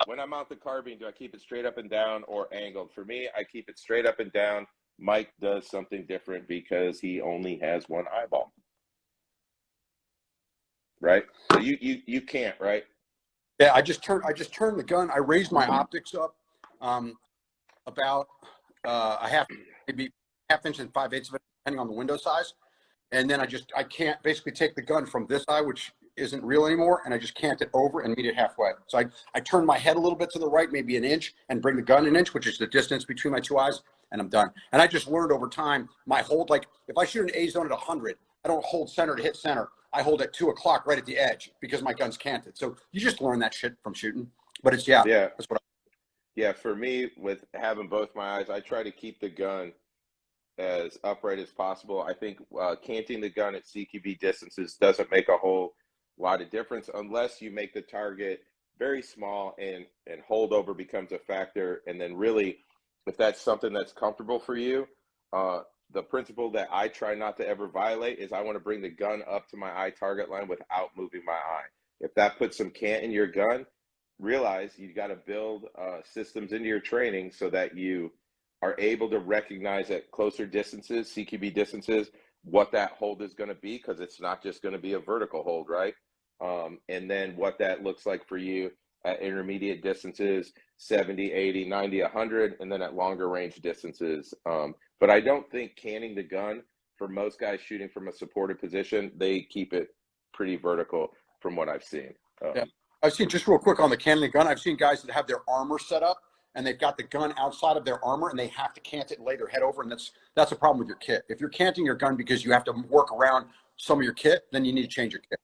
when I mount the carbine, do I keep it straight up and down or angled? For me, I keep it straight up and down. Mike does something different because he only has one eyeball. Right? So you can't, right? Yeah, I just turned the gun. I raised my optics up about a half, maybe half inch and 5/8 of it, depending on the window size. And then I can't basically take the gun from this eye, which isn't real anymore, and I just cant it over and meet it halfway. So I turn my head a little bit to the right, maybe an inch, and bring the gun an inch, which is the distance between my two eyes, and I'm done. And I just learned over time, my hold, like if I shoot an A zone at 100, I don't hold center to hit center. I hold at 2 o'clock right at the edge because my gun's canted. So you just learn that shit from shooting. But it's, yeah. That's what yeah, for me, with having both my eyes, I try to keep the gun as upright as possible. I think canting the gun at CQB distances doesn't make a whole lot of difference unless you make the target very small and holdover becomes a factor. And then really, if that's something that's comfortable for you, the principle that I try not to ever violate is I want to bring the gun up to my eye target line without moving my eye. If that puts some cant in your gun, realize you got to build systems into your training so that you are able to recognize at closer distances, CQB distances, what that hold is going to be, because it's not just going to be a vertical hold, right? And then what that looks like for you at intermediate distances, 70, 80, 90, 100, and then at longer range distances. But I don't think canning the gun, for most guys shooting from a supported position, they keep it pretty vertical from what I've seen. Yeah. I've seen, just real quick on the canting the gun, I've seen guys that have their armor set up and they've got the gun outside of their armor and they have to cant it and lay their head over, and that's a problem with your kit. If you're canting your gun because you have to work around some of your kit, then you need to change your kit.